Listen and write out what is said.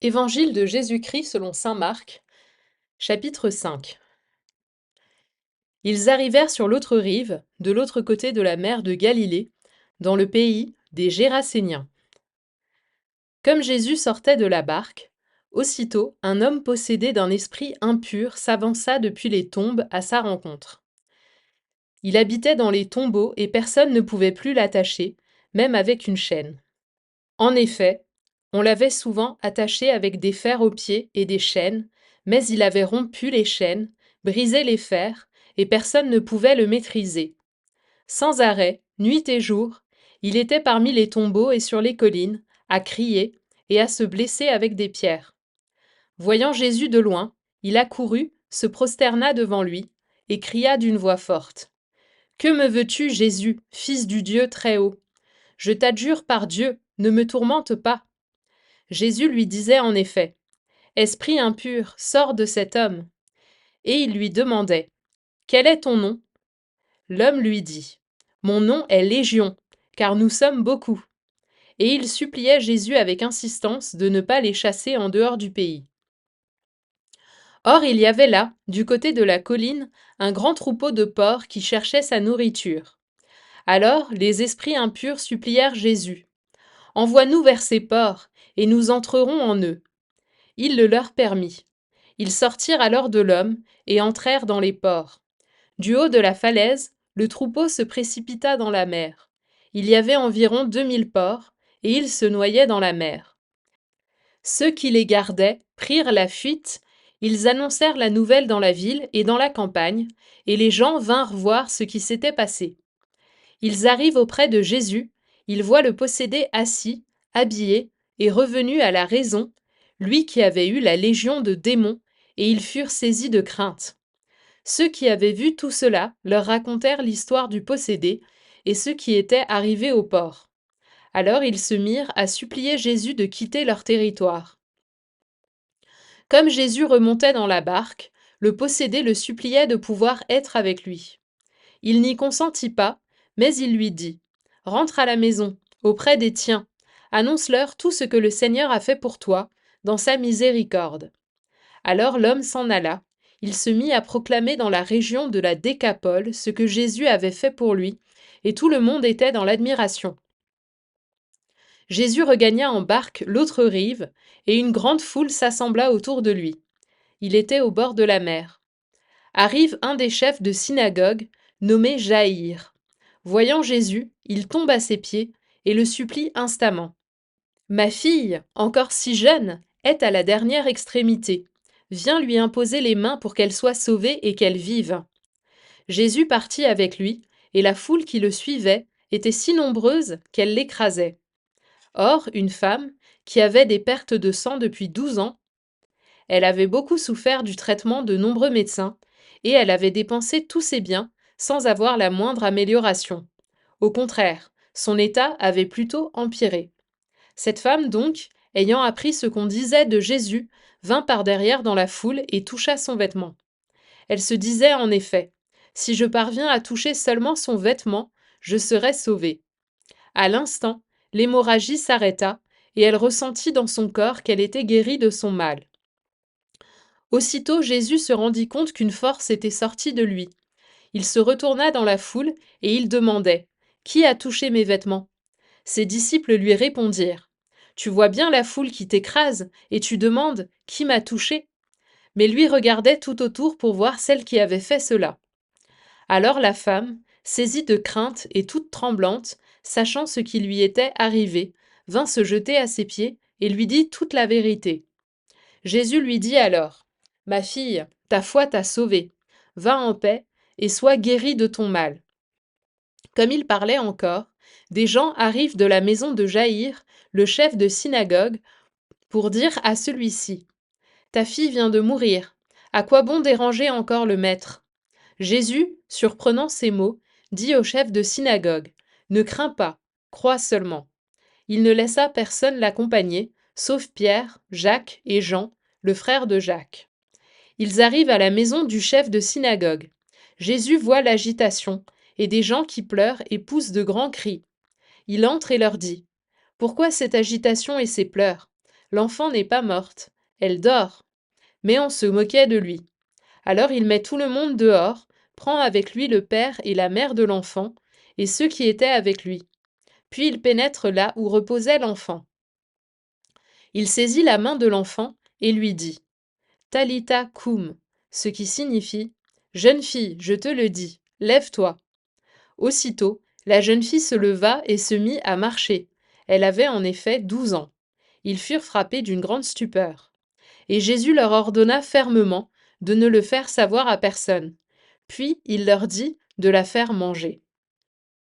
Évangile de Jésus-Christ selon saint Marc, chapitre 5. Ils arrivèrent sur l'autre rive, de l'autre côté de la mer de Galilée, dans le pays des Géraséniens. Comme Jésus sortait de la barque, aussitôt un homme possédé d'un esprit impur s'avança depuis les tombes à sa rencontre. Il habitait dans les tombeaux et personne ne pouvait plus l'attacher, même avec une chaîne. En effet, on l'avait souvent attaché avec des fers aux pieds et des chaînes, mais il avait rompu les chaînes, brisé les fers, et personne ne pouvait le maîtriser. Sans arrêt, nuit et jour, il était parmi les tombeaux et sur les collines, à crier et à se blesser avec des pierres. Voyant Jésus de loin, il accourut, se prosterna devant lui, et cria d'une voix forte. « Que me veux-tu, Jésus, fils du Dieu très-haut ? Je t'adjure par Dieu, ne me tourmente pas. » Jésus lui disait en effet, « Esprit impur, sors de cet homme. » Et il lui demandait, « Quel est ton nom ?» L'homme lui dit, « Mon nom est Légion, car nous sommes beaucoup. » Et il suppliait Jésus avec insistance de ne pas les chasser en dehors du pays. Or il y avait là, du côté de la colline, un grand troupeau de porcs qui cherchait sa nourriture. Alors les esprits impurs supplièrent Jésus, « Envoie-nous vers ces porcs, et nous entrerons en eux. » Il le leur permit. Ils sortirent alors de l'homme et entrèrent dans les porcs. Du haut de la falaise, le troupeau se précipita dans la mer. Il y avait environ 2000 porcs, et ils se noyaient dans la mer. Ceux qui les gardaient prirent la fuite, ils annoncèrent la nouvelle dans la ville et dans la campagne, et les gens vinrent voir ce qui s'était passé. Ils arrivent auprès de Jésus, ils voient le possédé assis, habillé, et revenu à la raison, lui qui avait eu la légion de démons, et ils furent saisis de crainte. Ceux qui avaient vu tout cela leur racontèrent l'histoire du possédé et ce qui était arrivé au port. Alors ils se mirent à supplier Jésus de quitter leur territoire. Comme Jésus remontait dans la barque, le possédé le suppliait de pouvoir être avec lui. Il n'y consentit pas, mais il lui dit, « Rentre à la maison, auprès des tiens, annonce-leur tout ce que le Seigneur a fait pour toi, dans sa miséricorde. » Alors l'homme s'en alla. Il se mit à proclamer dans la région de la Décapole ce que Jésus avait fait pour lui, et tout le monde était dans l'admiration. Jésus regagna en barque l'autre rive, et une grande foule s'assembla autour de lui. Il était au bord de la mer. Arrive un des chefs de synagogue, nommé Jaïr. Voyant Jésus, il tombe à ses pieds et le supplie instamment. « Ma fille, encore si jeune, est à la dernière extrémité. Viens lui imposer les mains pour qu'elle soit sauvée et qu'elle vive. » Jésus partit avec lui, et la foule qui le suivait était si nombreuse qu'elle l'écrasait. Or, une femme, qui avait des pertes de sang depuis 12 ans, elle avait beaucoup souffert du traitement de nombreux médecins, et elle avait dépensé tous ses biens sans avoir la moindre amélioration. Au contraire, son état avait plutôt empiré. Cette femme donc, ayant appris ce qu'on disait de Jésus, vint par derrière dans la foule et toucha son vêtement. Elle se disait en effet, « Si je parviens à toucher seulement son vêtement, je serai sauvée. » À l'instant, l'hémorragie s'arrêta, et elle ressentit dans son corps qu'elle était guérie de son mal. Aussitôt Jésus se rendit compte qu'une force était sortie de lui. Il se retourna dans la foule, et il demandait, « Qui a touché mes vêtements ?» Ses disciples lui répondirent, « Tu vois bien la foule qui t'écrase, et tu demandes, « Qui m'a touché ?» Mais lui regardait tout autour pour voir celle qui avait fait cela. Alors la femme, saisie de crainte et toute tremblante, sachant ce qui lui était arrivé, vint se jeter à ses pieds et lui dit toute la vérité. Jésus lui dit alors, « Ma fille, ta foi t'a sauvée. Va en paix et sois guérie de ton mal. » Comme il parlait encore, des gens arrivent de la maison de Jaïr, le chef de synagogue, pour dire à celui-ci, « Ta fille vient de mourir. À quoi bon déranger encore le maître ?» Jésus, surprenant ces mots, dit au chef de synagogue, « Ne crains pas, crois seulement. » Il ne laissa personne l'accompagner, sauf Pierre, Jacques et Jean, le frère de Jacques. Ils arrivent à la maison du chef de synagogue. Jésus voit l'agitation, et des gens qui pleurent et poussent de grands cris. Il entre et leur dit, « Pourquoi cette agitation et ces pleurs ? l'enfant n'est pas morte, elle dort. Mais on se moquait de lui. Alors il met tout le monde dehors, prend avec lui le père et la mère de l'enfant, et ceux qui étaient avec lui. Puis il pénètre là où reposait l'enfant. Il saisit la main de l'enfant et lui dit Talitha koum, ce qui signifie Jeune fille, je te le dis, lève-toi. Aussitôt, la jeune fille se leva et se mit à marcher. Elle avait en effet 12 ans. Ils furent frappés d'une grande stupeur. Et Jésus leur ordonna fermement de ne le faire savoir à personne. Puis il leur dit de la faire manger.